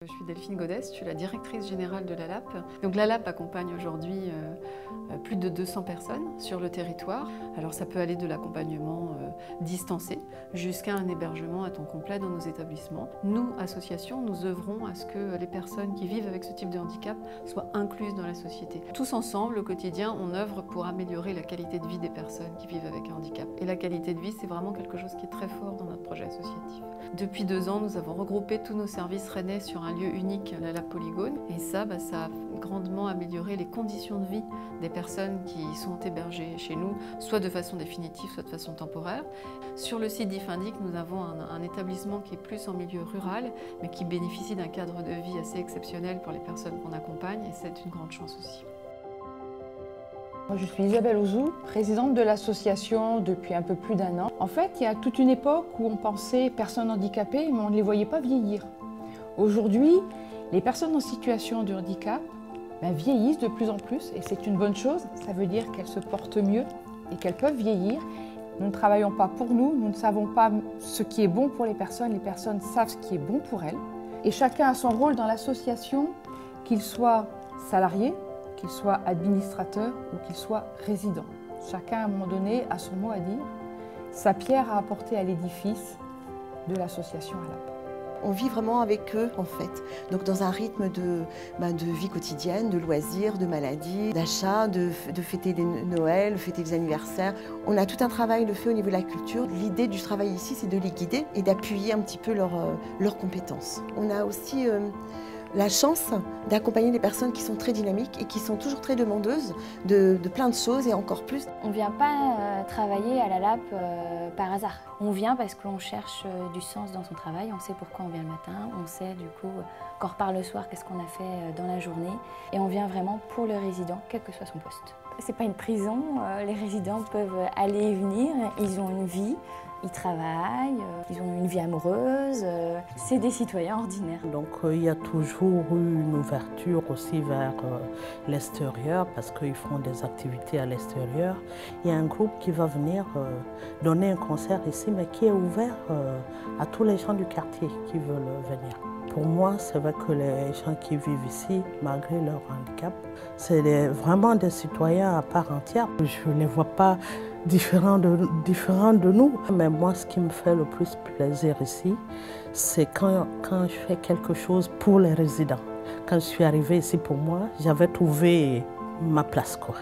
Je suis Delphine Godès, je suis la directrice générale de l'ALAP. Donc l'ALAP accompagne aujourd'hui plus de 200 personnes sur le territoire. Alors ça peut aller de l'accompagnement distancé jusqu'à un hébergement à temps complet dans nos établissements. Nous, associations, nous œuvrons à ce que les personnes qui vivent avec ce type de handicap soient incluses dans la société. Tous ensemble, au quotidien, on œuvre pour améliorer la qualité de vie des personnes qui vivent avec un handicap. Et la qualité de vie, c'est vraiment quelque chose qui est très fort dans notre projet associatif. Depuis 2 ans, nous avons regroupé tous nos services rennais sur un lieu unique, l'ALAP Polygone. Et ça a grandement amélioré les conditions de vie des personnes qui sont hébergées chez nous, soit de façon définitive, soit de façon temporaire. Sur le site d'IFINDIC, nous avons un établissement qui est plus en milieu rural, mais qui bénéficie d'un cadre de vie assez exceptionnel pour les personnes qu'on accompagne, et c'est une grande chance aussi. Je suis Isabelle Ouzou, présidente de l'association depuis un peu plus d'1 an. En fait, il y a toute une époque où on pensait personnes handicapées, mais on ne les voyait pas vieillir. Aujourd'hui, les personnes en situation de handicap vieillissent de plus en plus, et c'est une bonne chose. Ça veut dire qu'elles se portent mieux et qu'elles peuvent vieillir. Nous ne travaillons pas pour nous, nous ne savons pas ce qui est bon pour les personnes savent ce qui est bon pour elles. Et chacun a son rôle dans l'association, qu'il soit salarié, qu'il soit administrateur ou qu'il soit résident. Chacun, à un moment donné, a son mot à dire, sa pierre à apporter à l'édifice de l'association ALAP. On vit vraiment avec eux, en fait. Donc dans un rythme de vie quotidienne, de loisirs, de maladies, d'achats, de fêter des Noël, de fêter des anniversaires. On a tout un travail de fait au niveau de la culture. L'idée du travail ici, c'est de les guider et d'appuyer un petit peu leurs compétences. On a aussi la chance d'accompagner des personnes qui sont très dynamiques et qui sont toujours très demandeuses de plein de choses et encore plus. On ne vient pas travailler à l'ALAP par hasard. On vient parce qu'on cherche du sens dans son travail, on sait pourquoi on vient le matin, on sait du coup quand on repart le soir qu'est-ce qu'on a fait dans la journée, et on vient vraiment pour le résident, quel que soit son poste. C'est pas une prison, les résidents peuvent aller et venir, ils ont une vie. Ils travaillent, ils ont une vie amoureuse, c'est des citoyens ordinaires. Donc il y a toujours eu une ouverture aussi vers l'extérieur parce qu'ils font des activités à l'extérieur. Il y a un groupe qui va venir donner un concert ici, mais qui est ouvert à tous les gens du quartier qui veulent venir. Pour moi, c'est vrai que les gens qui vivent ici, malgré leur handicap, c'est vraiment des citoyens à part entière. Je ne les vois pas différents de nous. Mais moi, ce qui me fait le plus plaisir ici, c'est quand je fais quelque chose pour les résidents. Quand je suis arrivée ici pour moi, j'avais trouvé ma place, quoi.